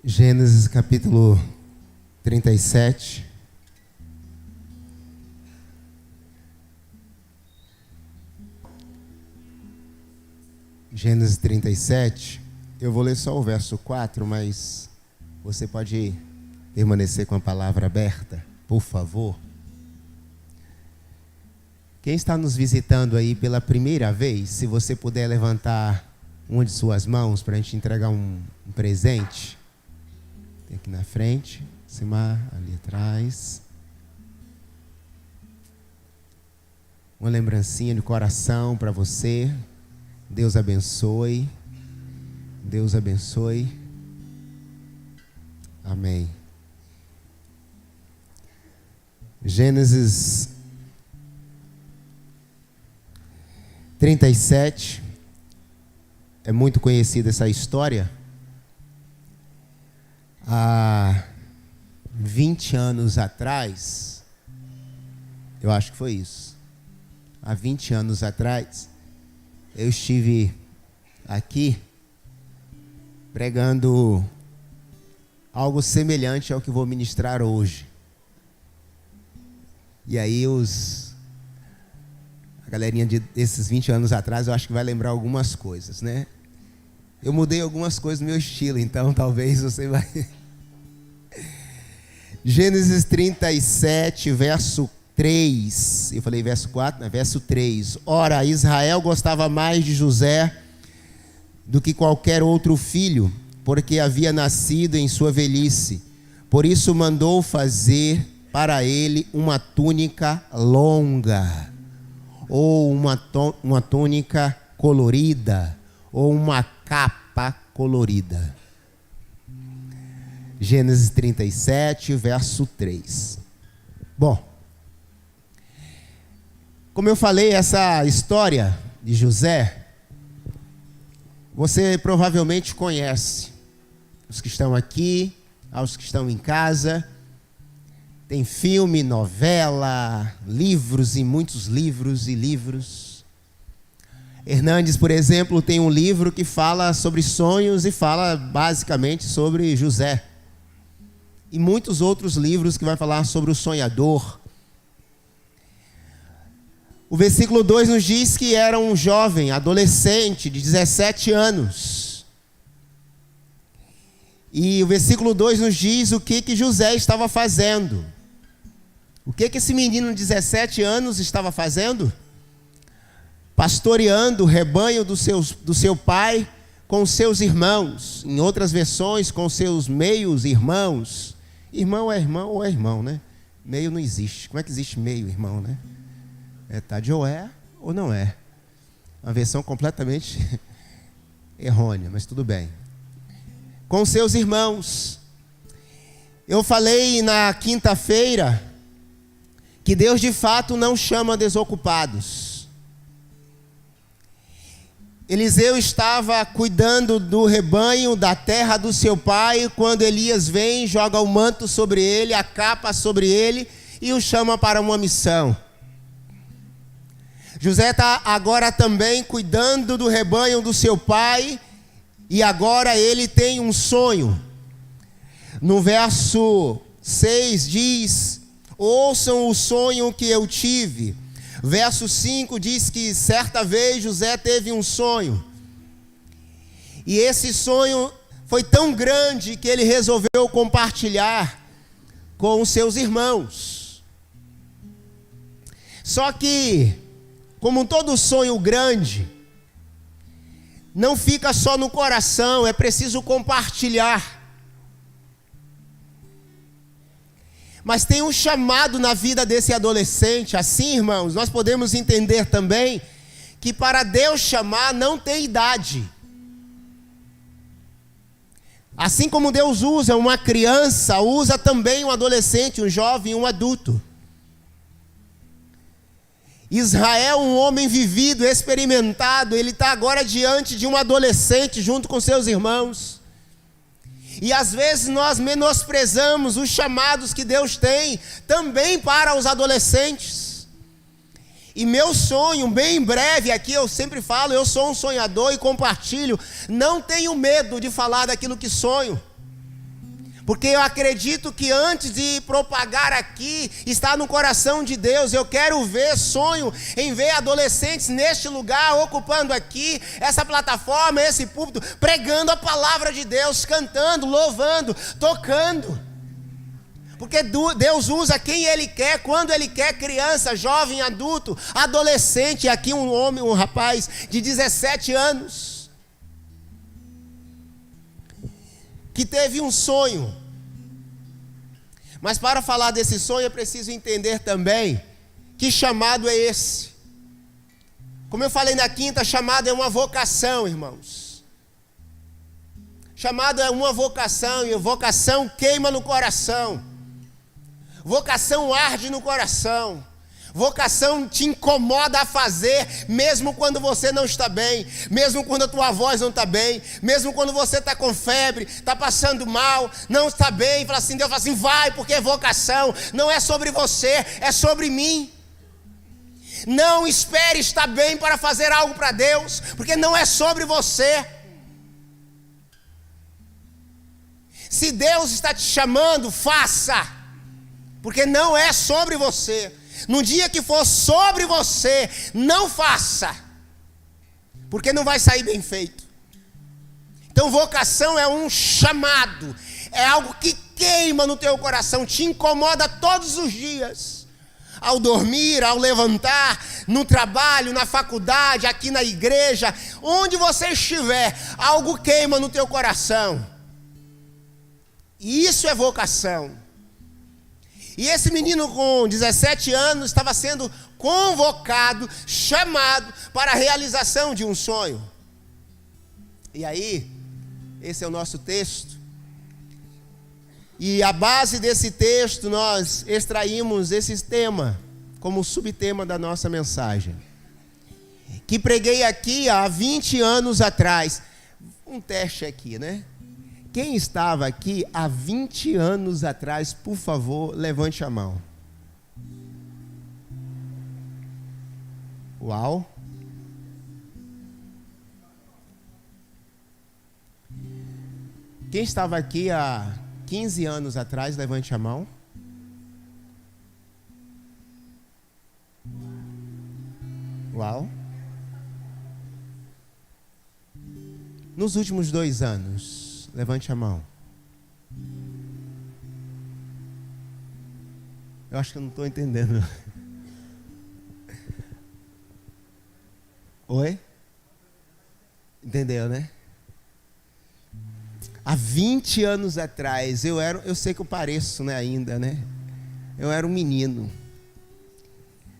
Gênesis capítulo 37. Gênesis 37. Eu vou ler só o verso 4, mas você pode permanecer com a palavra aberta, por favor. Quem está nos visitando aí pela primeira vez, se você puder levantar uma de suas mãos para a gente entregar um presente. Tem aqui na frente, cima, ali atrás. Uma lembrancinha de coração para você. Deus abençoe. Deus abençoe. Amém. Gênesis 37. É muito conhecida essa história. Há 20 anos atrás, eu acho que foi isso. Há 20 anos atrás, eu estive aqui pregando algo semelhante ao que vou ministrar hoje. E aí a galerinha desses 20 anos atrás, eu acho que vai lembrar algumas coisas, né? Eu mudei algumas coisas no meu estilo, então talvez você vai... Gênesis 37, verso 3. Eu falei verso 4, não, verso 3. Ora, Israel gostava mais de José do que qualquer outro filho, porque havia nascido em sua velhice. Por isso mandou fazer para ele uma túnica longa, ou uma túnica colorida, ou uma capa colorida. Gênesis 37, verso 3. Bom, como eu falei, essa história de José, você provavelmente conhece. Os que estão aqui, aos que estão em casa. Tem filme, novela, livros e muitos livros e livros. Hernandes, por exemplo, tem um livro que fala sobre sonhos e fala basicamente sobre José. E muitos outros livros que vai falar sobre o sonhador. O versículo 2 nos diz que era um jovem, adolescente de 17 anos. E o versículo 2 nos diz o que José estava fazendo. O que esse menino de 17 anos estava fazendo? Pastoreando o rebanho do seu pai com seus irmãos. Em outras versões, com seus meios irmãos. Irmão é irmão ou é irmão, né? Meio não existe. Como é que existe meio irmão, né? Metade ou é ou não é. Uma versão completamente errônea, mas tudo bem. Com seus irmãos. Eu falei na quinta-feira que Deus de fato não chama desocupados. Eliseu estava cuidando do rebanho da terra do seu pai, quando Elias vem, joga o manto sobre ele, a capa sobre ele e o chama para uma missão. José está agora também cuidando do rebanho do seu pai e agora ele tem um sonho. No verso 6 diz: ouçam o sonho que eu tive. Verso 5 diz que certa vez José teve um sonho. E esse sonho foi tão grande que ele resolveu compartilhar com os seus irmãos. Só que, como todo sonho grande, não fica só no coração, é preciso compartilhar. Mas tem um chamado na vida desse adolescente. Assim, irmãos, nós podemos entender também que para Deus chamar não tem idade. Assim como Deus usa uma criança, usa também um adolescente, um jovem, um adulto. Israel, um homem vivido, experimentado, ele está agora diante de um adolescente junto com seus irmãos. E às vezes nós menosprezamos os chamados que Deus tem também para os adolescentes. E meu sonho, bem em breve aqui, eu sempre falo, eu sou um sonhador e compartilho. Não tenho medo de falar daquilo que sonho. Porque eu acredito que antes de propagar aqui, está no coração de Deus. Eu quero ver, sonho em ver adolescentes neste lugar, ocupando aqui essa plataforma, esse púlpito, pregando a palavra de Deus, cantando, louvando, tocando. Porque Deus usa quem Ele quer, quando Ele quer, criança, jovem, adulto, adolescente. Aqui um homem, um rapaz de 17 anos, que teve um sonho. Mas para falar desse sonho é preciso entender também que chamado é esse. Como eu falei na quinta, chamado é uma vocação, irmãos. Chamado é uma vocação, e vocação queima no coração. Vocação arde no coração. Vocação te incomoda a fazer, mesmo quando você não está bem, mesmo quando a tua voz não está bem, mesmo quando você está com febre, está passando mal, não está bem. Fala assim, Deus fala assim, vai, porque é vocação, não é sobre você, é sobre mim. Não espere estar bem para fazer algo para Deus, porque não é sobre você. Se Deus está te chamando, faça, porque não é sobre você. No dia que for sobre você, não faça, porque não vai sair bem feito. Então vocação é um chamado, é algo que queima no teu coração, te incomoda todos os dias. Ao dormir, ao levantar, no trabalho, na faculdade, aqui na igreja, onde você estiver, algo queima no teu coração. E isso é vocação. E esse menino com 17 anos estava sendo convocado, chamado para a realização de um sonho. E aí, esse é o nosso texto. E a base desse texto nós extraímos esse tema como subtema da nossa mensagem. Que preguei aqui há 20 anos atrás. Um teste aqui, né? Quem estava aqui há 20 anos atrás, por favor, levante a mão. Uau! Quem estava aqui há 15 anos atrás, levante a mão. Uau! Nos últimos 2 anos. Levante a mão. Eu acho que eu não estou entendendo. Oi? Entendeu, né? Há 20 anos atrás, eu sei que eu pareço, né, ainda, né? Eu era um menino.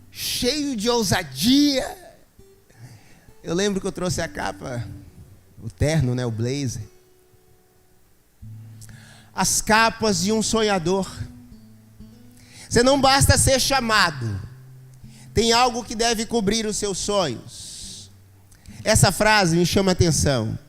Cheio de ousadia. Eu lembro que eu trouxe a capa, o terno, né, o blazer. As capas de um sonhador. Você não basta ser chamado, tem algo que deve cobrir os seus sonhos. Essa frase me chama a atenção.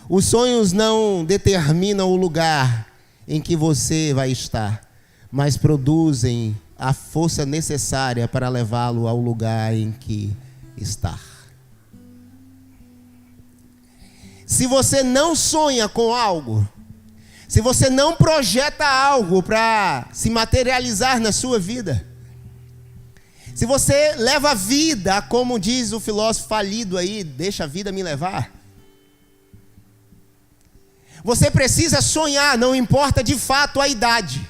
Os sonhos não determinam o lugar em que você vai estar, mas produzem a força necessária para levá-lo ao lugar em que está. Se você não sonha com algo, se você não projeta algo para se materializar na sua vida, se você leva a vida, como diz o filósofo falido aí, deixa a vida me levar. Você precisa sonhar, não importa de fato a idade.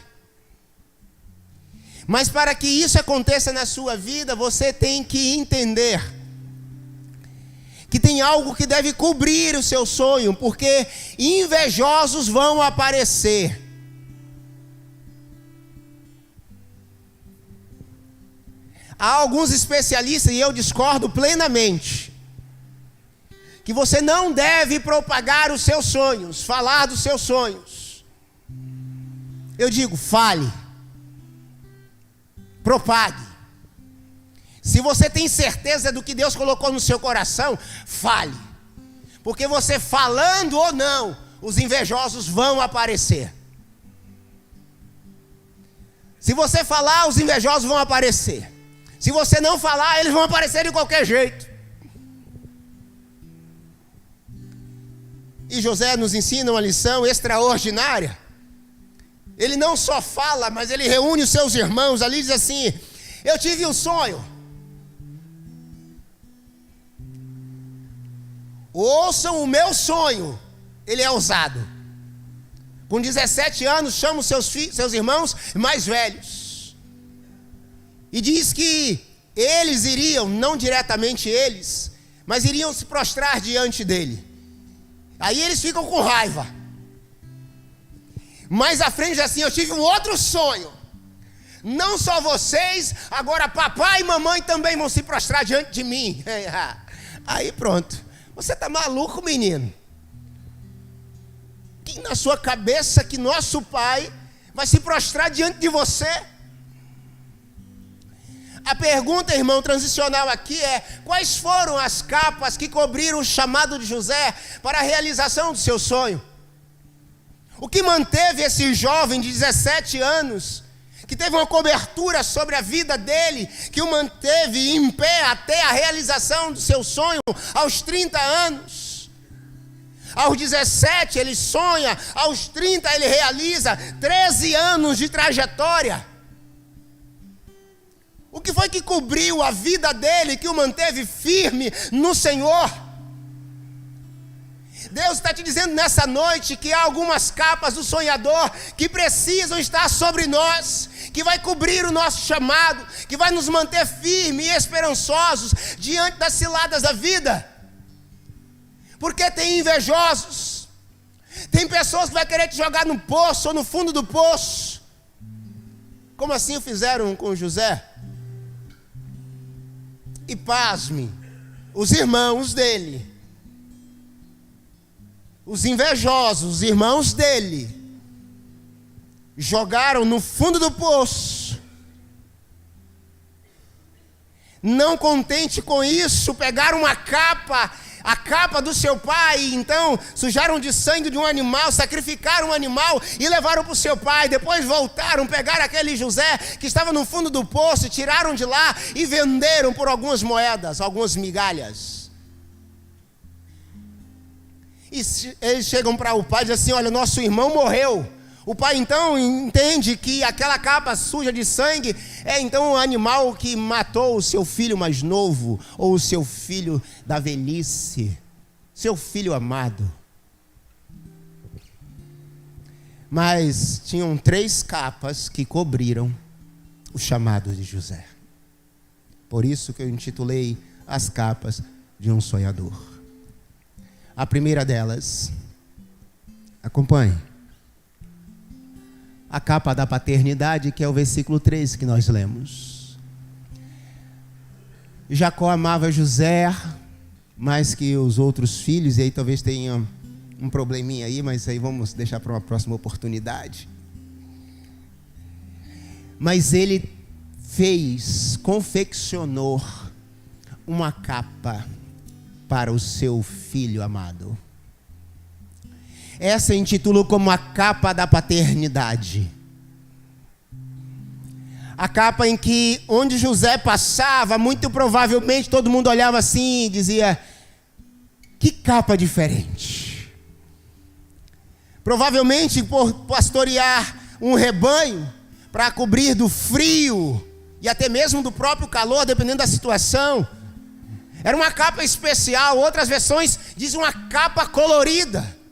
Mas para que isso aconteça na sua vida, você tem que entender que tem algo que deve cobrir o seu sonho, porque invejosos vão aparecer. Há alguns especialistas, e eu discordo plenamente, que você não deve propagar os seus sonhos, falar dos seus sonhos. Eu digo, fale, propague. Se você tem certeza do que Deus colocou no seu coração, fale. Porque você falando ou não, os invejosos vão aparecer. Se você falar, os invejosos vão aparecer. Se você não falar, eles vão aparecer de qualquer jeito. E José nos ensina uma lição extraordinária, Ele não só fala, mas ele reúne os seus irmãos ali e diz assim: eu tive um sonho. Ouçam o meu sonho. Ele é ousado. Com 17 anos, chama os seus irmãos mais velhos. E diz que eles iriam, não diretamente eles, mas iriam se prostrar diante dele. Aí eles ficam com raiva. Mais à frente assim: eu tive um outro sonho. Não só vocês, agora papai e mamãe também vão se prostrar diante de mim. Aí pronto. Você está maluco, menino? Que na sua cabeça que nosso pai vai se prostrar diante de você? A pergunta, irmão, transicional aqui é: quais foram as capas que cobriram o chamado de José para a realização do seu sonho? O que manteve esse jovem de 17 anos, que teve uma cobertura sobre a vida dele, que o manteve em pé até a realização do seu sonho aos 30 anos? Aos 17 ele sonha, aos 30 ele realiza, 13 anos de trajetória. O que foi que cobriu a vida dele, que o manteve firme no Senhor? Deus está te dizendo nessa noite que há algumas capas do sonhador que precisam estar sobre nós, que vai cobrir o nosso chamado, que vai nos manter firmes e esperançosos diante das ciladas da vida. Porque tem invejosos, tem pessoas que vão querer te jogar no poço ou no fundo do poço, como assim fizeram com José. E pasme, os irmãos dele, os invejosos, os irmãos dele, jogaram no fundo do poço. Não contente com isso, pegaram a capa do seu pai, então sujaram de sangue de um animal, sacrificaram um animal e levaram para o seu pai. Depois voltaram, pegaram aquele José que estava no fundo do poço, tiraram de lá e venderam por algumas moedas, algumas migalhas. E eles chegam para o pai e dizem assim: olha, nosso irmão morreu. O pai então entende que aquela capa suja de sangue é então o animal que matou o seu filho mais novo, ou o seu filho da velhice, seu filho amado. Mas tinham 3 capas que cobriram o chamado de José. Por isso que eu intitulei As Capas de um Sonhador. A primeira delas, acompanhe, a capa da paternidade, que é o versículo 13 que nós lemos. Jacó amava José mais que os outros filhos, e aí talvez tenha um probleminha aí, mas aí vamos deixar para uma próxima oportunidade. Mas ele confeccionou uma capa para o seu filho amado. Essa intitulo como a capa da paternidade. A capa em que, onde José passava, muito provavelmente todo mundo olhava assim e dizia: que capa diferente. Provavelmente por pastorear um rebanho, para cobrir do frio e até mesmo do próprio calor, dependendo da situação. Era uma capa especial. Outras versões dizem uma capa colorida.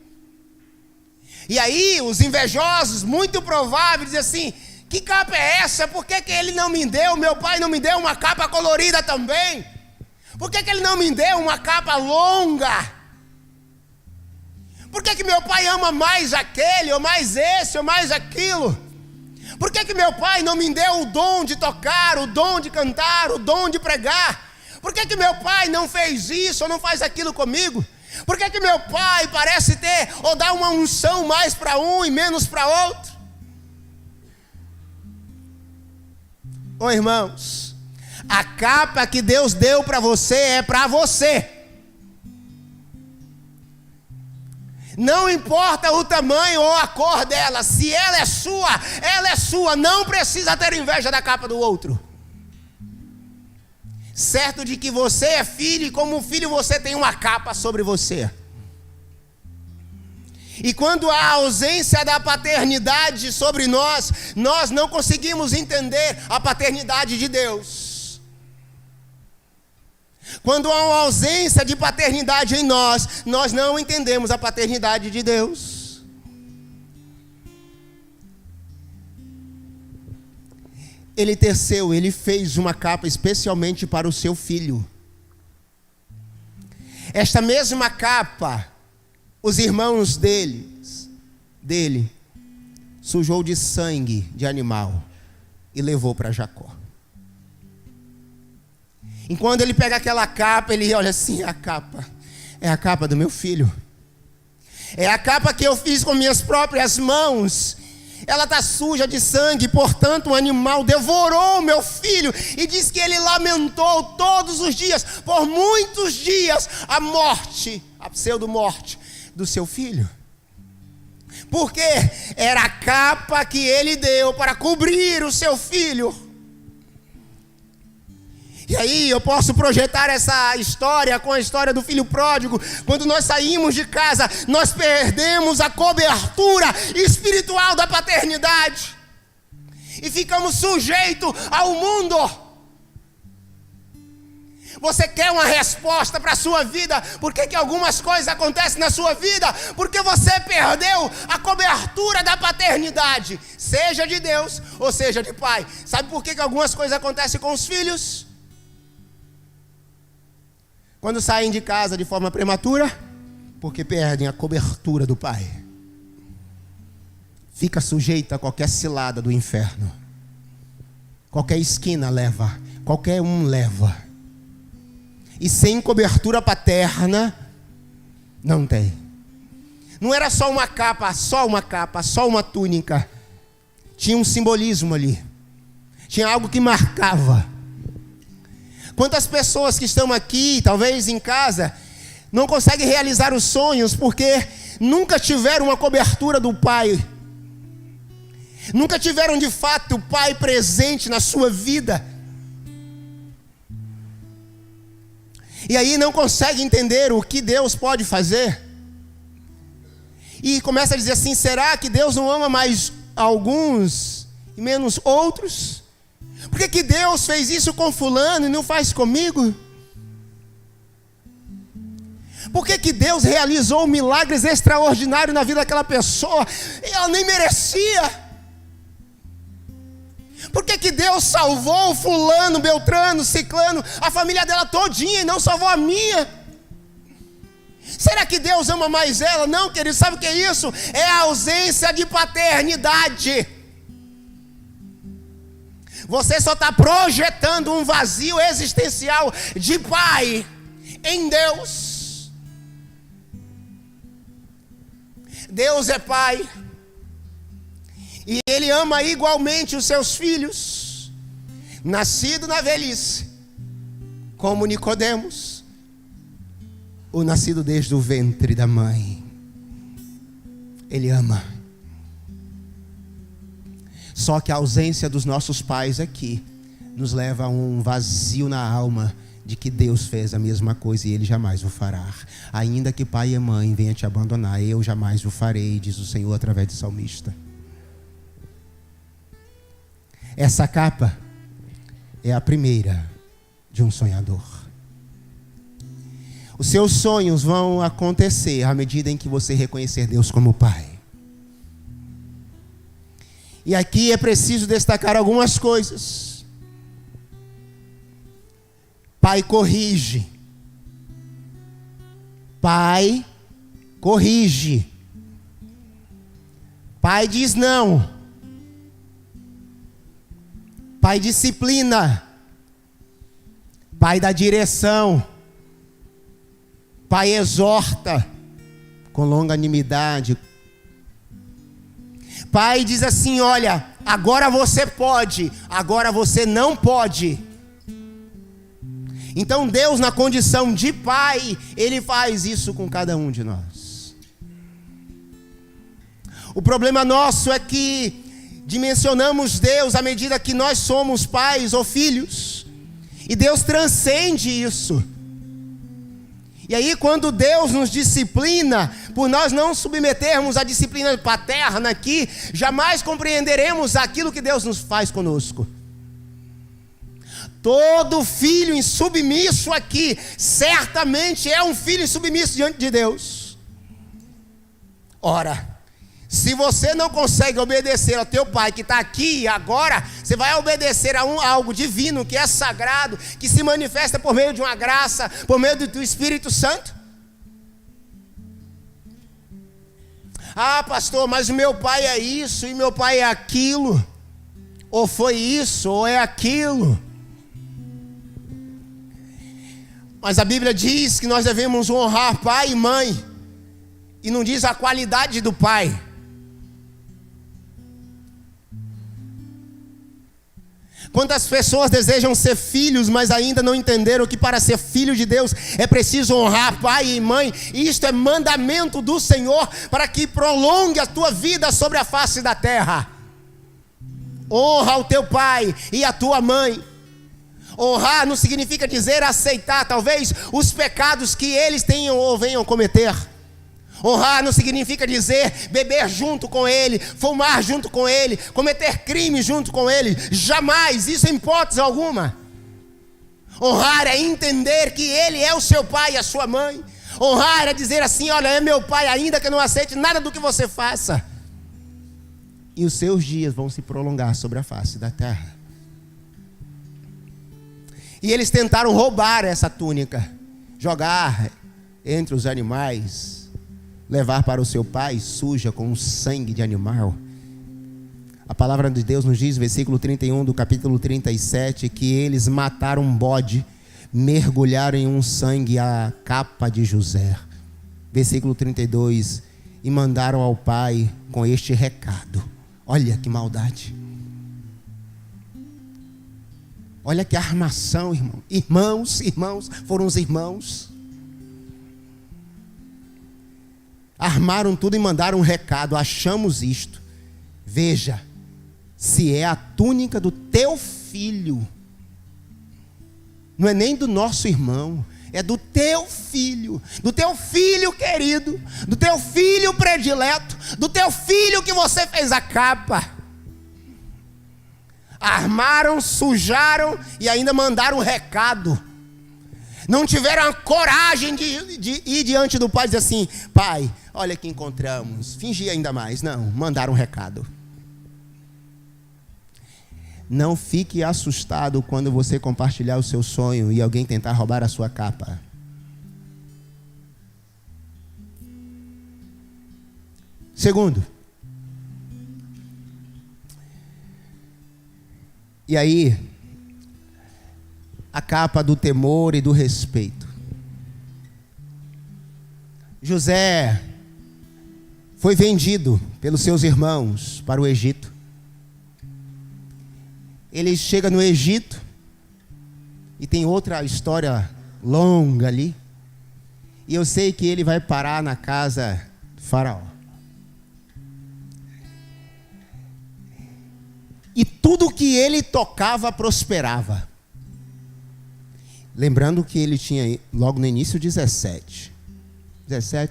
E aí os invejosos, muito provável, dizem assim: que capa é essa? Por que ele não me deu, meu pai não me deu uma capa colorida também? Por que ele não me deu uma capa longa? Por que meu pai ama mais aquele, ou mais esse, ou mais aquilo? Por que meu pai não me deu o dom de tocar, o dom de cantar, o dom de pregar? Por que meu pai não fez isso ou não faz aquilo comigo? Por que meu pai parece ter ou dá uma unção mais para um e menos para outro? Ô irmãos, a capa que Deus deu para você é para você. Não importa o tamanho ou a cor dela, se ela é sua, não precisa ter inveja da capa do outro. Certo de que você é filho, e como filho você tem uma capa sobre você. E quando há ausência da paternidade sobre nós, nós não conseguimos entender a paternidade de Deus. Quando há uma ausência de paternidade em nós, nós não entendemos a paternidade de Deus. Ele teceu, ele fez uma capa especialmente para o seu filho. Esta mesma capa, os irmãos dele, sujou de sangue de animal e levou para Jacó. E quando ele pega aquela capa, ele olha assim, a capa é a capa do meu filho. É a capa que eu fiz com minhas próprias mãos. Ela está suja de sangue, portanto o animal devorou meu filho. E diz que ele lamentou todos os dias, por muitos dias, a morte, a pseudo-morte do seu filho. Porque era a capa que ele deu para cobrir o seu filho. E aí eu posso projetar essa história com a história do filho pródigo. Quando nós saímos de casa, nós perdemos a cobertura espiritual da paternidade e ficamos sujeitos ao mundo. Você quer uma resposta para a sua vida? Por que algumas coisas acontecem na sua vida? Porque você perdeu a cobertura da paternidade, seja de Deus ou seja de pai. Sabe por que algumas coisas acontecem com os filhos? Quando saem de casa de forma prematura, porque perdem a cobertura do pai. Fica sujeito a qualquer cilada do inferno. Qualquer esquina leva, qualquer um leva. E sem cobertura paterna, não tem. Não era só uma capa, só uma túnica. Tinha um simbolismo ali. Tinha algo que marcava. Quantas pessoas que estão aqui, talvez em casa, não conseguem realizar os sonhos porque nunca tiveram uma cobertura do pai. Nunca tiveram de fato o pai presente na sua vida. E aí não conseguem entender o que Deus pode fazer. E começa a dizer assim, será que Deus não ama mais alguns e menos outros? Por que Deus fez isso com fulano e não faz comigo? Por que Deus realizou milagres extraordinários na vida daquela pessoa e ela nem merecia? Por que Deus salvou fulano, beltrano, ciclano, a família dela todinha e não salvou a minha? Será que Deus ama mais ela? Não, querido, sabe o que é isso? É a ausência de paternidade. Você só está projetando um vazio existencial de pai em Deus. Deus é pai. E Ele ama igualmente os seus filhos, nascido na velhice, como Nicodemos, ou nascido desde o ventre da mãe. Ele ama. Só que a ausência dos nossos pais aqui nos leva a um vazio na alma de que Deus fez a mesma coisa e Ele jamais o fará. Ainda que pai e mãe venham te abandonar, eu jamais o farei, diz o Senhor através do salmista. Essa capa é a primeira de um sonhador. Os seus sonhos vão acontecer à medida em que você reconhecer Deus como Pai. E aqui é preciso destacar algumas coisas. Pai corrige. Pai corrige. Pai diz não. Pai disciplina. Pai dá direção. Pai exorta com longanimidade. Pai diz assim, olha, agora você pode, agora você não pode. Então Deus, na condição de pai, Ele faz isso com cada um de nós. O problema nosso é que dimensionamos Deus à medida que nós somos pais ou filhos. E Deus transcende isso. E aí, quando Deus nos disciplina, por nós não submetermos a disciplina paterna aqui, jamais compreenderemos aquilo que Deus nos faz conosco. Todo filho insubmisso aqui, certamente é um filho insubmisso diante de Deus. Ora, se você não consegue obedecer ao teu pai que está aqui e agora, você vai obedecer a algo divino, que é sagrado, que se manifesta por meio de uma graça, por meio do Espírito Santo. Ah, pastor, mas o meu pai é isso e meu pai é aquilo, ou foi isso, ou é aquilo. Mas a Bíblia diz que nós devemos honrar pai e mãe, e não diz a qualidade do pai. Quantas pessoas desejam ser filhos, mas ainda não entenderam que para ser filho de Deus é preciso honrar pai e mãe, e isto é mandamento do Senhor para que prolongue a tua vida sobre a face da terra. Honra o teu pai e a tua mãe. Honrar não significa dizer aceitar talvez os pecados que eles tenham ou venham cometer. Honrar não significa dizer beber junto com ele, fumar junto com ele, cometer crime junto com ele. Jamais, isso em hipótese alguma. Honrar é entender que ele é o seu pai e a sua mãe. Honrar é dizer assim: olha, é meu pai, ainda que eu não aceite nada do que você faça. E os seus dias vão se prolongar sobre a face da terra. E eles tentaram roubar essa túnica, jogar entre os animais, levar para o seu pai suja com sangue de animal. A palavra de Deus nos diz, versículo 31 do capítulo 37, que eles mataram um bode, mergulharam em um sangue a capa de José. Versículo 32, e mandaram ao pai com este recado. Olha que maldade. Olha que armação, irmão. Irmãos, foram os irmãos. Armaram tudo e mandaram um recado: achamos isto, veja, se é a túnica do teu filho. Não é nem do nosso irmão, é do teu filho querido, do teu filho predileto, do teu filho que você fez a capa. Armaram, sujaram e ainda mandaram um recado. Não tiveram a coragem de ir diante do pai e dizer assim: pai, olha que encontramos. Fingir ainda mais. Não, mandaram um recado. Não fique assustado quando você compartilhar o seu sonho e alguém tentar roubar a sua capa. Segundo, e aí, a capa do temor e do respeito. José foi vendido pelos seus irmãos para o Egito. Ele chega no Egito e tem outra história longa ali. E eu sei que ele vai parar na casa do faraó. E tudo que ele tocava prosperava. Lembrando que ele tinha logo no início 17,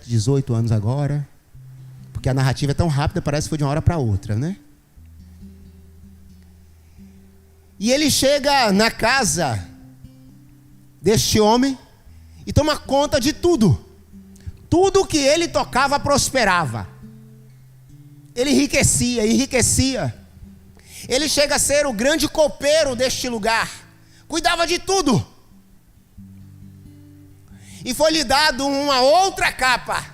18 anos agora. Porque a narrativa é tão rápida, parece que foi de uma hora para outra, né? E ele chega na casa deste homem e toma conta de tudo. Tudo que ele tocava prosperava. Ele enriquecia. Ele chega a ser o grande copeiro deste lugar. Cuidava de tudo. E foi-lhe dado uma outra capa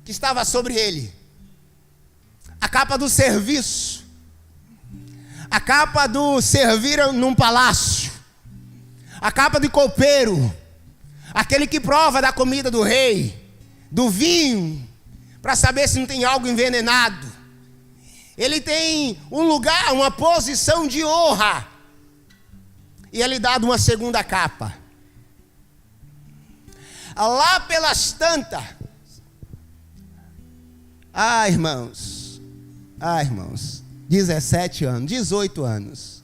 que estava sobre ele. A capa do serviço. A capa do servir num palácio. A capa de copeiro. Aquele que prova da comida do rei, do vinho, para saber se não tem algo envenenado. Ele tem um lugar, uma posição de honra. E é lhe dado uma segunda capa. Lá pelas tantas. Irmãos. 17 anos, 18 anos.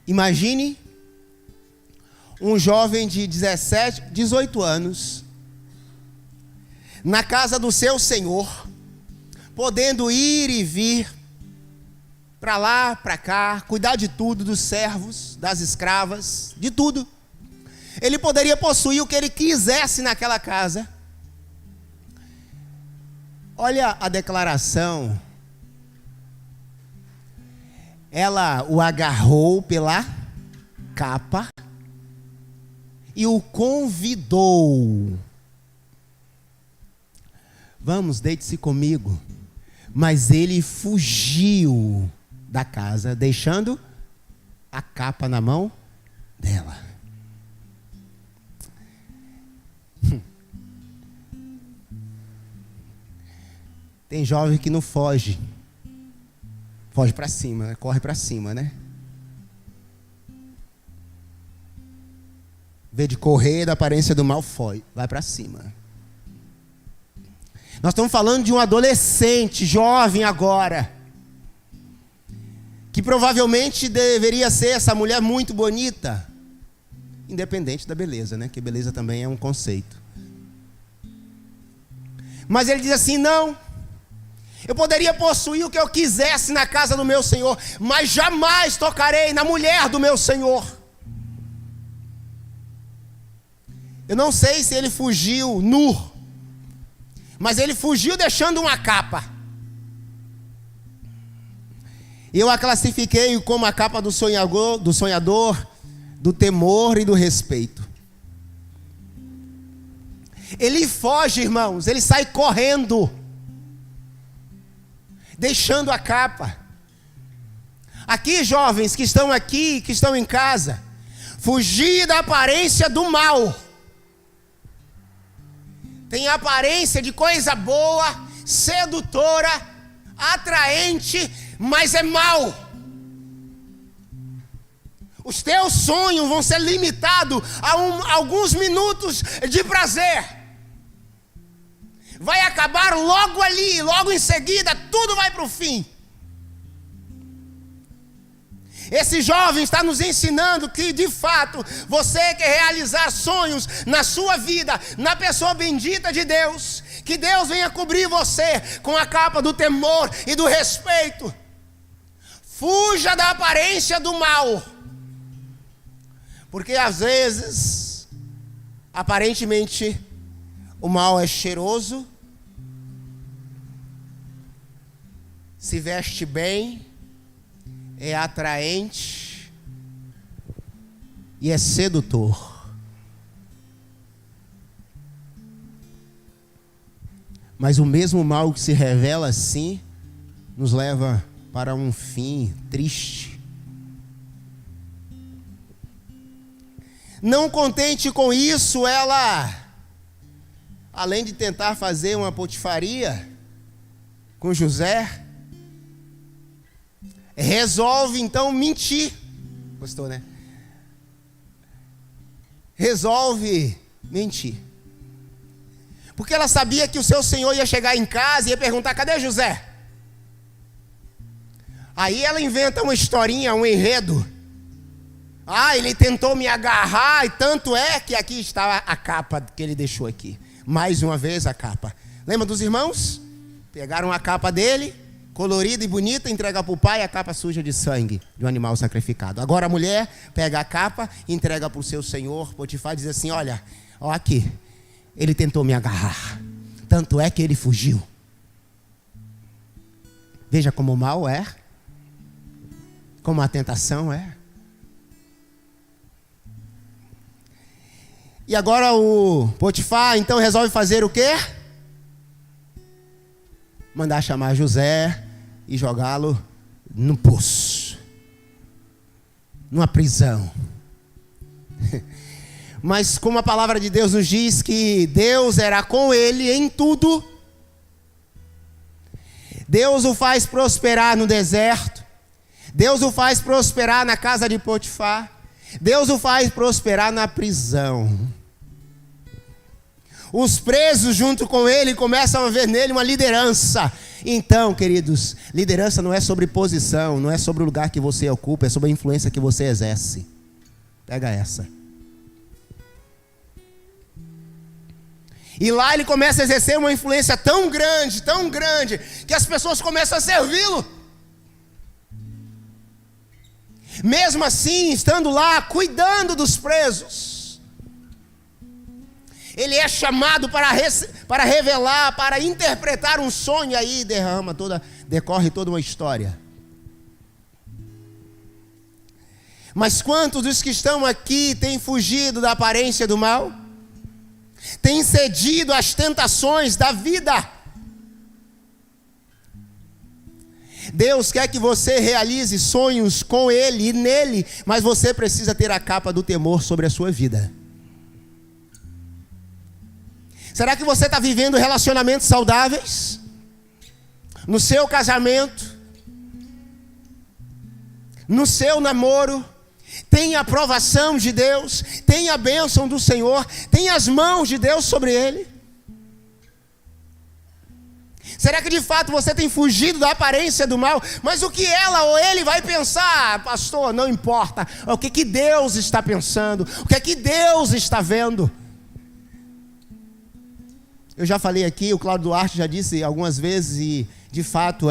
Imagine um jovem de 17, 18 anos, na casa do seu senhor, podendo ir e vir, para lá, para cá, cuidar de tudo, dos servos, das escravas, de tudo. Ele poderia possuir o que ele quisesse naquela casa. Olha a declaração. Ela o agarrou pela capa e o convidou. Vamos, deite-se comigo. Mas ele fugiu da casa, deixando a capa na mão dela. Tem jovem que não foge. Foge para cima, né? Corre para cima, né? Em vez de correr da aparência do mal, foge, vai para cima. Nós estamos falando de um adolescente, jovem agora, que provavelmente deveria ser essa mulher muito bonita, independente da beleza, né? Que beleza também é um conceito. Mas ele diz assim: não, eu poderia possuir o que eu quisesse na casa do meu Senhor, mas jamais tocarei na mulher do meu Senhor. Eu não sei se ele fugiu nu, mas ele fugiu deixando uma capa. Eu a classifiquei como a capa do sonhador, do temor e do respeito. Ele foge, irmãos, ele sai correndo, deixando a capa. Aqui, jovens que estão aqui, que estão em casa, fugir da aparência do mal. Tem aparência de coisa boa, sedutora, atraente, mas é mal. Os teus sonhos vão ser limitados a alguns minutos de prazer. Vai acabar logo ali, logo em seguida, tudo vai para o fim. Esse jovem está nos ensinando que, de fato, você quer realizar sonhos na sua vida, na pessoa bendita de Deus, que Deus venha cobrir você com a capa do temor e do respeito. Fuja da aparência do mal, porque às vezes, aparentemente, o mal é cheiroso, se veste bem, é atraente e é sedutor. Mas o mesmo mal que se revela assim nos leva para um fim triste. Não contente com isso, ela, além de tentar fazer uma potifaria com José, resolve então mentir. Gostou, né? Resolve mentir. Porque ela sabia que o seu senhor ia chegar em casa e ia perguntar: cadê José? Aí ela inventa uma historinha, um enredo. Ah, ele tentou me agarrar, e tanto é que aqui está a capa que ele deixou aqui. Mais uma vez a capa. Lembra dos irmãos? Pegaram a capa dele, colorida e bonita, entrega para o pai a capa suja de sangue de um animal sacrificado. Agora a mulher pega a capa, entrega para o seu senhor Potifar e diz assim: olha, ó aqui, ele tentou me agarrar, tanto é que ele fugiu. Veja como o mal é, como a tentação é. E agora o Potifar então resolve fazer o quê? Mandar chamar José e jogá-lo no poço, numa prisão. Mas como a palavra de Deus nos diz que Deus era com ele em tudo, Deus o faz prosperar no deserto, Deus o faz prosperar na casa de Potifar, Deus o faz prosperar na prisão. Os presos junto com ele começam a ver nele uma liderança. Então, queridos, liderança não é sobre posição, não é sobre o lugar que você ocupa, é sobre a influência que você exerce. Pega essa. E lá ele começa a exercer uma influência tão grande, que as pessoas começam a servi-lo. Mesmo assim, estando lá, cuidando dos presos, ele é chamado para revelar, para interpretar um sonho, e aí decorre toda uma história. Mas quantos dos que estão aqui têm fugido da aparência do mal? Têm cedido às tentações da vida? Deus quer que você realize sonhos com Ele e nele, mas você precisa ter a capa do temor sobre a sua vida. Será que você está vivendo relacionamentos saudáveis? No seu casamento? No seu namoro? Tem a aprovação de Deus? Tem a bênção do Senhor? Tem as mãos de Deus sobre ele? Será que de fato você tem fugido da aparência do mal? Mas o que ela ou ele vai pensar? Pastor, não importa. O que Deus está pensando? O que Deus está vendo? Eu já falei aqui, o Cláudio Duarte já disse algumas vezes, e de fato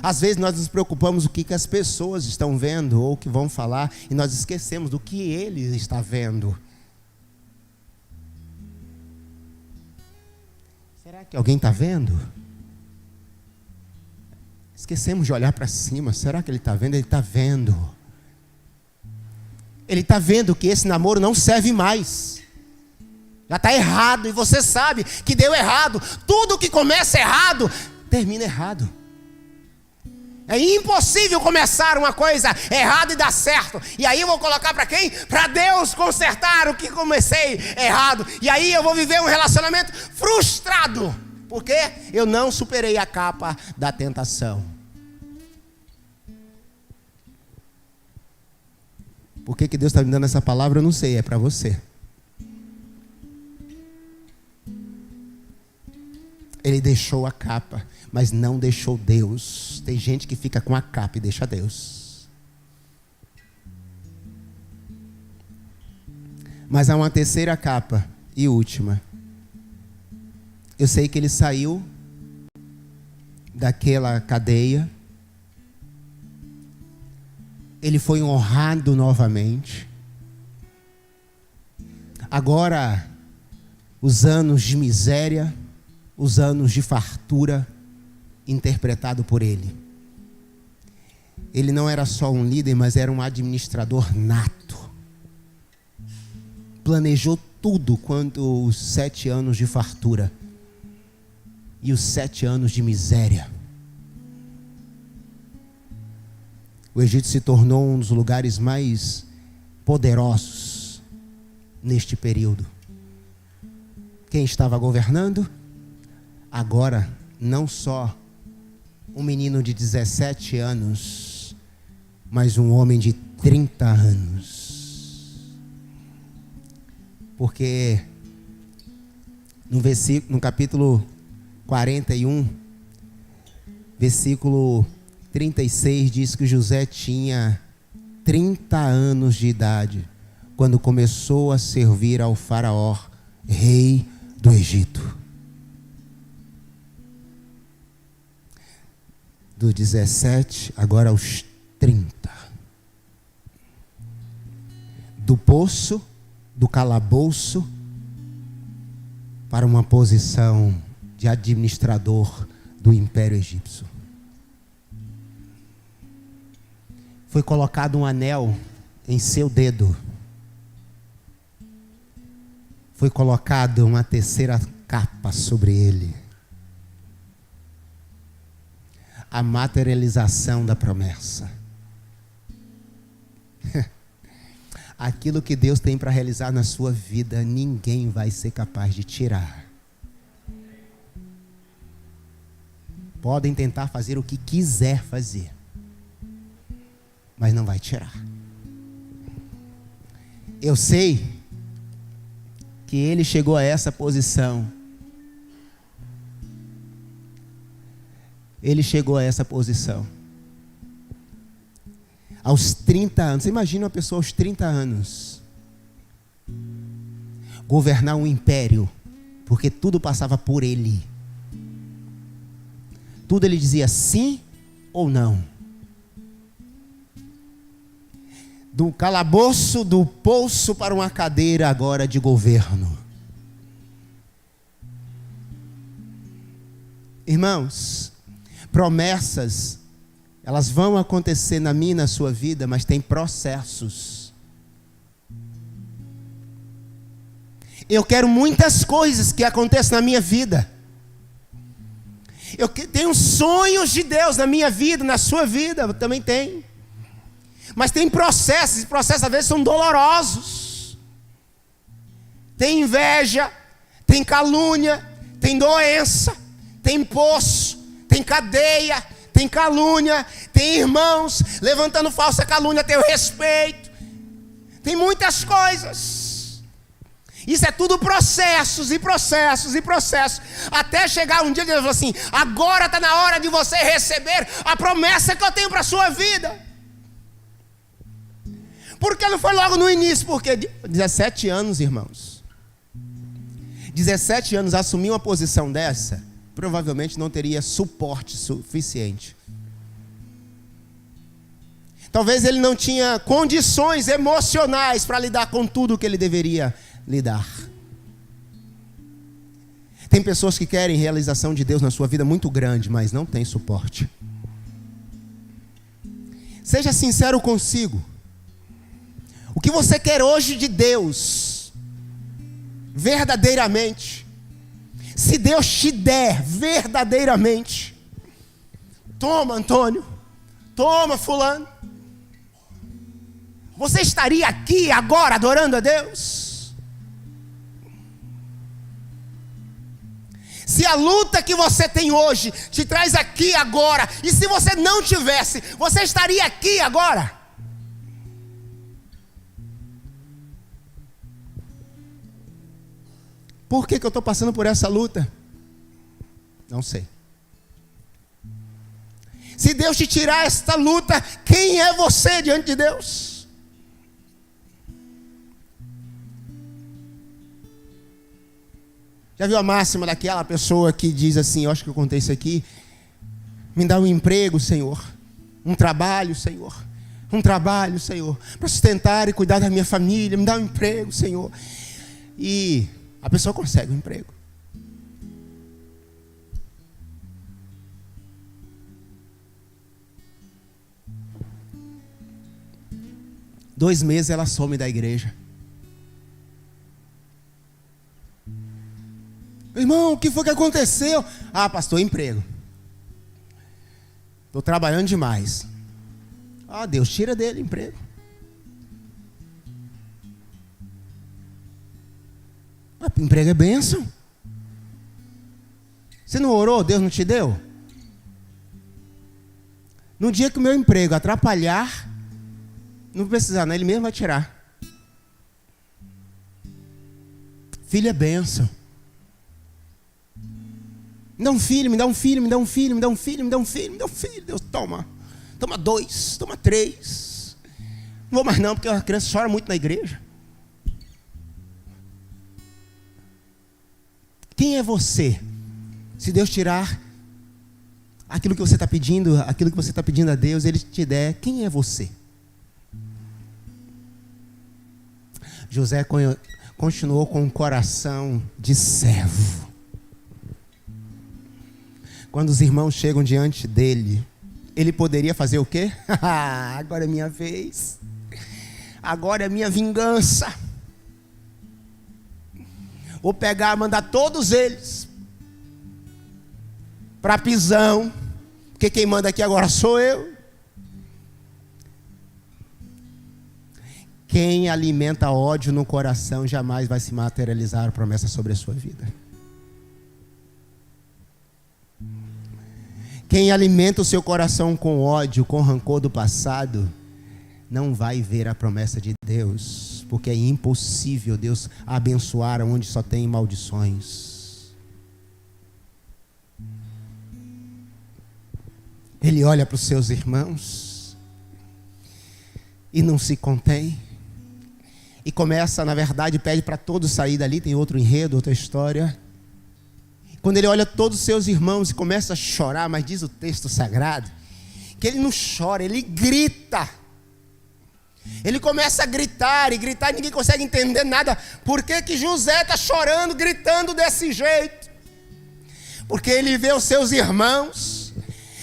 às vezes nós nos preocupamos com o que as pessoas estão vendo ou o que vão falar, e nós esquecemos do que Ele está vendo. Será que alguém está vendo? Esquecemos de olhar para cima. Será que Ele está vendo? Ele está vendo. Ele está vendo que esse namoro não serve mais. Já está errado, e você sabe que deu errado. Tudo que começa errado, termina errado. É impossível começar uma coisa errada e dar certo. E aí eu vou colocar para quem? Para Deus consertar o que comecei errado. E aí eu vou viver um relacionamento frustrado. Porque eu não superei a capa da tentação. Por que Deus está me dando essa palavra? Eu não sei, é para você. Ele deixou a capa, mas não deixou Deus. Tem gente que fica com a capa e deixa Deus. Mas há uma terceira capa e última. Eu sei que ele saiu daquela cadeia. Ele foi honrado novamente. Agora, os anos de miséria, os anos de fartura, interpretado por ele. Ele não era só um líder, mas era um administrador nato. Planejou tudo quanto os 7 anos de fartura e os 7 anos de miséria. O Egito se tornou um dos lugares mais poderosos neste período. Quem estava governando? Agora, não só um menino de 17 anos, mas um homem de 30 anos. Porque no capítulo 41, versículo 36, diz que José tinha 30 anos de idade quando começou a servir ao faraó, rei do Egito. Do 17, agora aos 30. Do poço, do calabouço, para uma posição de administrador do Império Egípcio. Foi colocado um anel em seu dedo. Foi colocado uma terceira capa sobre ele. A materialização da promessa. Aquilo que Deus tem para realizar na sua vida, ninguém vai ser capaz de tirar. Podem tentar fazer o que quiser fazer, mas não vai tirar. Eu sei que ele chegou a essa posição. ele chegou a essa posição. Aos 30 anos, você imagina uma pessoa aos 30 anos governar um império, porque tudo passava por ele. Tudo ele dizia sim ou não. Do calabouço, do poço para uma cadeira agora de governo. Irmãos, promessas, elas vão acontecer na minha e na sua vida, mas tem processos. Eu quero muitas coisas que aconteçam na minha vida. Eu tenho sonhos de Deus na minha vida, na sua vida, eu também tenho. Mas tem processos, e processos às vezes são dolorosos. Tem inveja, tem calúnia, tem doença, tem poço, tem cadeia, tem calúnia, tem irmãos levantando falsa calúnia a teu respeito. Tem muitas coisas. Isso é tudo processos e processos e processos. Até chegar um dia que Deus falou assim: agora está na hora de você receber a promessa que eu tenho para a sua vida. Por que não foi logo no início? Porque 17 anos, irmãos. 17 anos assumir uma posição dessa, provavelmente não teria suporte suficiente. Talvez ele não tinha condições emocionais para lidar com tudo que ele deveria lidar. Tem pessoas que querem realização de Deus na sua vida muito grande, mas não tem suporte. Seja sincero consigo. O que você quer hoje de Deus, verdadeiramente, se Deus te der verdadeiramente, toma, Antônio, toma, fulano, você estaria aqui agora adorando a Deus? Se a luta que você tem hoje te traz aqui agora, e se você não tivesse, você estaria aqui agora? Por que eu estou passando por essa luta? Não sei. Se Deus te tirar esta luta, quem é você diante de Deus? Já viu a máxima daquela pessoa que diz assim, eu acho que eu contei isso aqui: me dá um emprego, Senhor, um trabalho, Senhor, para sustentar e cuidar da minha família, me dá um emprego, Senhor. E a pessoa consegue um emprego. Dois meses ela some da igreja. Irmão, o que foi que aconteceu? Ah, pastor, emprego. Estou trabalhando demais. Ah, Deus tira dele emprego. Emprego é bênção. Você não orou, Deus não te deu? No dia que o meu emprego atrapalhar, não precisa, não, Ele mesmo vai tirar. Filho é bênção. Me dá um filho, me dá um filho, me dá um filho, me dá um filho, me dá um filho, me dá um filho. Deus, toma 2, toma 3. Não vou mais não, porque a criança chora muito na igreja. Quem é você? Se Deus tirar aquilo que você está pedindo, aquilo que você está pedindo a Deus, Ele te der, quem é você? José continuou com um coração de servo. Quando os irmãos chegam diante dele, ele poderia fazer o quê? Agora é minha vez. Agora é minha vingança. Vou pegar, mandar todos eles para a prisão, porque quem manda aqui agora sou eu. Quem alimenta ódio no coração jamais vai se materializar a promessa sobre a sua vida. Quem alimenta o seu coração com ódio, com rancor do passado, não vai ver a promessa de Deus, porque é impossível Deus abençoar onde só tem maldições. Ele olha para os seus irmãos e não se contém. E começa, na verdade, pede para todos sair dali. Tem outro enredo, outra história. Quando ele olha todos os seus irmãos e começa a chorar, mas diz o texto sagrado, que ele não chora, ele grita. Ele começa a gritar e gritar, e ninguém consegue entender nada. Por que José está chorando, gritando desse jeito? Porque ele vê os seus irmãos,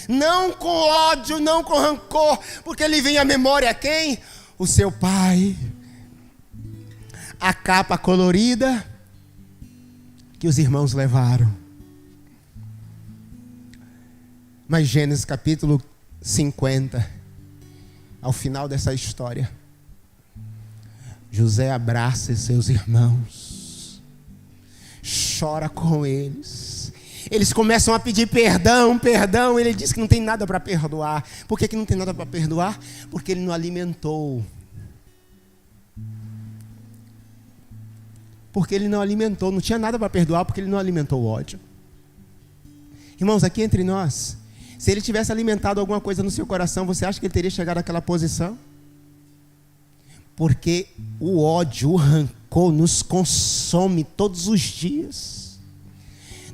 não com ódio, não com rancor, porque ele vem à memória quem? O seu pai. A capa colorida que os irmãos levaram. Mas Gênesis capítulo 50, ao final dessa história, José abraça seus irmãos, chora com eles. Eles começam a pedir perdão. Ele diz que não tem nada para perdoar. Por que não tem nada para perdoar? Porque ele não alimentou. Não tinha nada para perdoar porque ele não alimentou o ódio. Irmãos, aqui entre nós, se ele tivesse alimentado alguma coisa no seu coração, você acha que ele teria chegado àquela posição? Porque o ódio, o rancor nos consome todos os dias.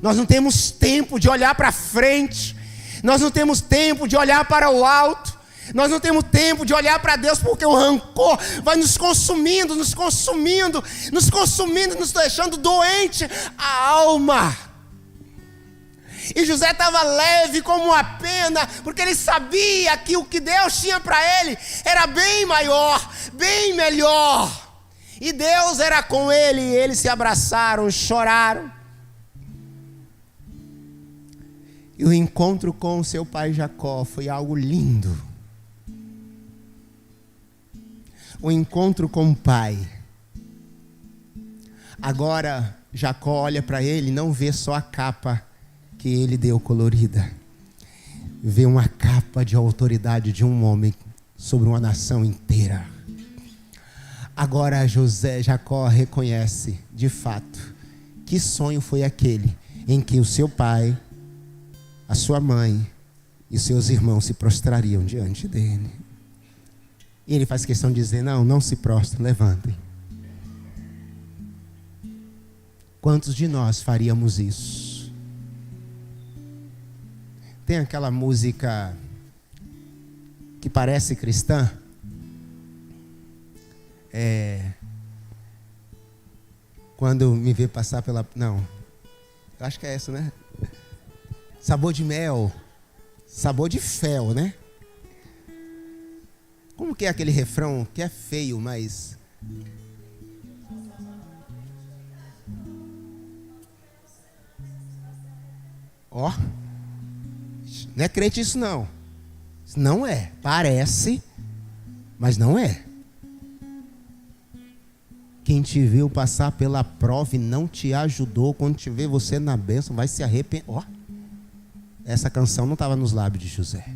Nós não temos tempo de olhar para frente. Nós não temos tempo de olhar para o alto. Nós não temos tempo de olhar para Deus, porque o rancor vai nos consumindo, nos deixando doente a alma. E José estava leve como uma pena, porque ele sabia que o que Deus tinha para ele era bem maior, bem melhor. E Deus era com ele, e eles se abraçaram, choraram. E o encontro com o seu pai Jacó foi algo lindo. O encontro com o pai. Agora Jacó olha para ele e não vê só a capa que ele deu colorida. Vê uma capa de autoridade de um homem sobre uma nação inteira. Agora Jacó reconhece, de fato, que sonho foi aquele em que o seu pai, a sua mãe e seus irmãos se prostrariam diante dele. E ele faz questão de dizer, não se prostrem, levantem. Quantos de nós faríamos isso? Tem aquela música que parece cristã. Quando me vê passar pela... Não, acho que é essa, né? Sabor de mel, sabor de fel, né? Como que é aquele refrão que é feio, mas... Ó, não é crente isso não. Não é, parece, mas não é. Quem te viu passar pela prova e não te ajudou, quando te vê você na bênção, vai se arrepender. Ó, essa canção não estava nos lábios de José.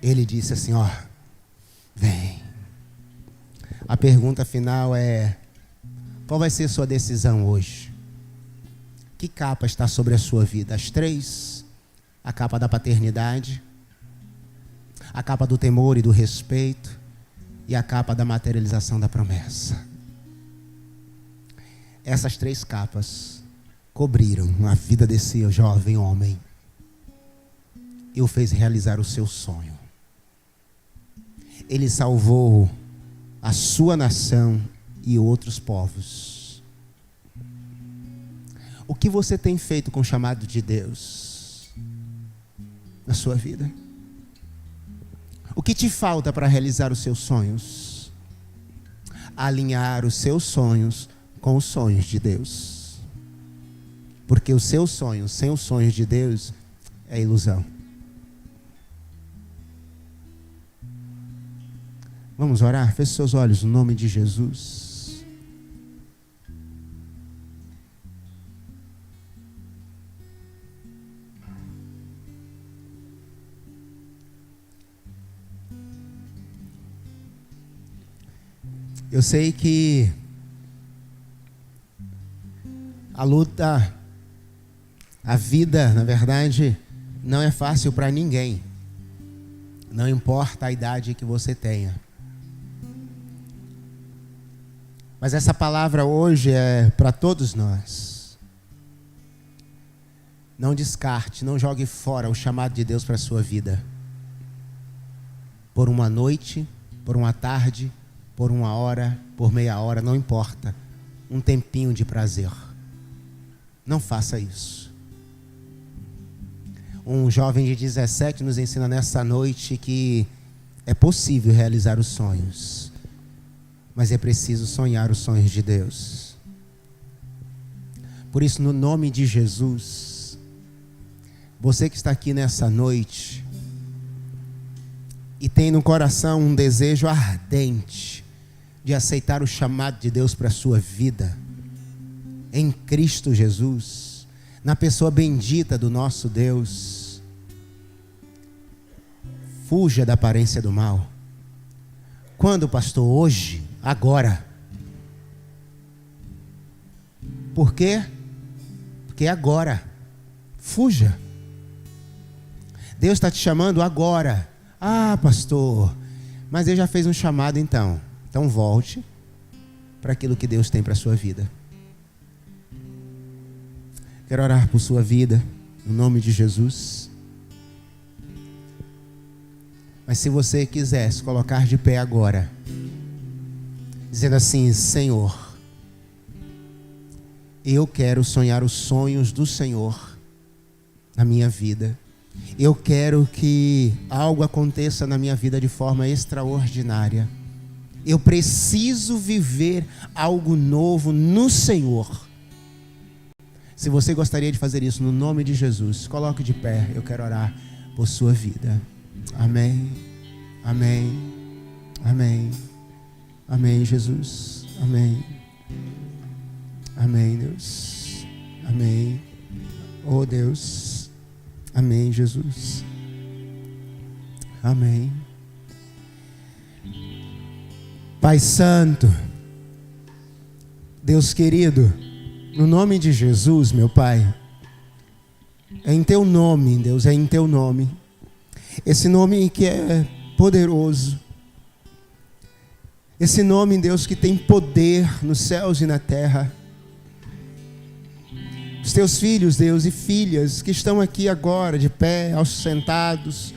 Ele disse assim, ó, vem. A pergunta final é, qual vai ser a sua decisão hoje? Que capa está sobre a sua vida? As três: a capa da paternidade, a capa do temor e do respeito, e a capa da materialização da promessa. Essas três capas cobriram a vida desse jovem homem e o fez realizar o seu sonho. Ele salvou a sua nação e outros povos. O que você tem feito com o chamado de Deus na sua vida? O que te falta para realizar os seus sonhos? Alinhar os seus sonhos com os sonhos de Deus. Porque os seus sonhos sem os sonhos de Deus é ilusão. Vamos orar? Feche seus olhos no nome de Jesus. Eu sei que a luta, a vida, na verdade, Não é fácil para ninguém. Não importa a idade que você tenha. Mas essa palavra hoje é para todos nós. Não descarte, não jogue fora o chamado de Deus para a sua vida. Por uma noite, por uma tarde, por uma hora, por meia hora, não importa. Um tempinho de prazer. Não faça isso. Um jovem de 17 nos ensina nessa noite que é possível realizar os sonhos, mas é preciso sonhar os sonhos de Deus. Por isso, no nome de Jesus, você que está aqui nessa noite e tem no coração um desejo ardente de aceitar o chamado de Deus para a sua vida, em Cristo Jesus, na pessoa bendita do nosso Deus, fuja da aparência do mal. Quando, pastor? Hoje, agora. Por quê? Porque agora. Fuja. Deus está te chamando agora. Ah, pastor, mas Deus já fez um chamado então. Então volte para aquilo que Deus tem para a sua vida. Quero orar por sua vida, no nome de Jesus. Mas se você quiser se colocar de pé agora, dizendo assim: Senhor, eu quero sonhar os sonhos do Senhor na minha vida. Eu quero que algo aconteça na minha vida de forma extraordinária. Eu preciso viver algo novo no Senhor. Se você gostaria de fazer isso no nome de Jesus, coloque de pé. Eu quero orar por sua vida. Amém. Amém. Amém. Amém, Jesus. Amém. Amém, Deus. Amém. Oh, Deus. Amém, Jesus. Amém. Pai Santo, Deus querido, no nome de Jesus, meu Pai, é em Teu nome, Deus, é em Teu nome. Esse nome que é poderoso. Esse nome, Deus, que tem poder nos céus e na terra. Os Teus filhos, Deus, e filhas que estão aqui agora, de pé, aos sentados,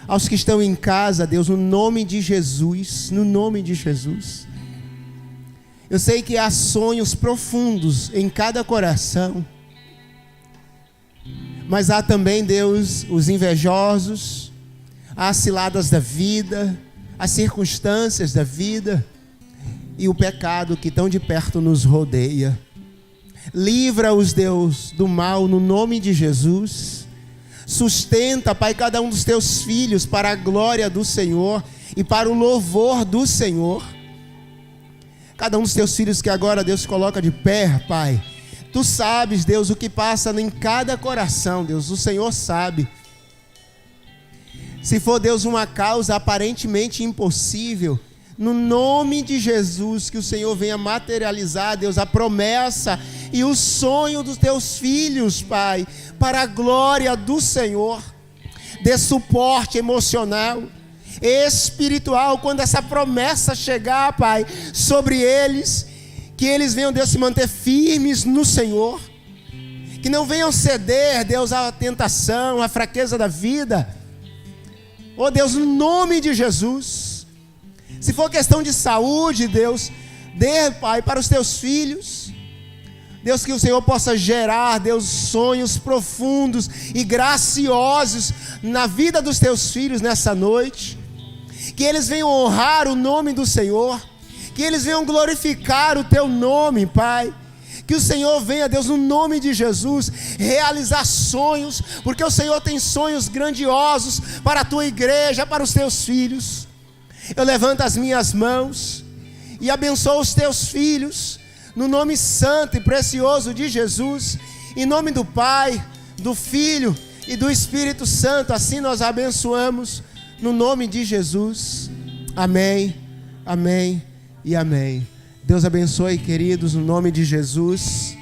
aos que estão em casa, Deus, no nome de Jesus, no nome de Jesus. Eu sei que há sonhos profundos em cada coração, mas há também, Deus, os invejosos, as ciladas da vida, as circunstâncias da vida e o pecado que tão de perto nos rodeia. Livra-os, Deus, do mal no nome de Jesus. Sustenta, Pai, cada um dos Teus filhos para a glória do Senhor e para o louvor do Senhor. Cada um dos Teus filhos que agora, Deus, coloca de pé, Pai. Tu sabes, Deus, o que passa em cada coração, Deus. O Senhor sabe. Se for, Deus, uma causa aparentemente impossível, no nome de Jesus, que o Senhor venha materializar, Deus, a promessa e o sonho dos Teus filhos, Pai, para a glória do Senhor. Dê suporte emocional, espiritual, quando essa promessa chegar, Pai, sobre eles, que eles venham, Deus, se manter firmes no Senhor, que não venham ceder, Deus, à tentação, à fraqueza da vida. Oh, Deus, no nome de Jesus, se for questão de saúde, Deus, dê, Pai, para os Teus filhos, Deus, que o Senhor possa gerar, Deus, sonhos profundos e graciosos na vida dos Teus filhos nessa noite. Que eles venham honrar o nome do Senhor. Que eles venham glorificar o Teu nome, Pai. Que o Senhor venha, Deus, no nome de Jesus, realizar sonhos. Porque o Senhor tem sonhos grandiosos para a Tua igreja, para os Teus filhos. Eu levanto as minhas mãos e abençoo os Teus filhos. No nome santo e precioso de Jesus, em nome do Pai, do Filho e do Espírito Santo, assim nós abençoamos, no nome de Jesus. Amém, amém e amém. Deus abençoe, queridos, no nome de Jesus.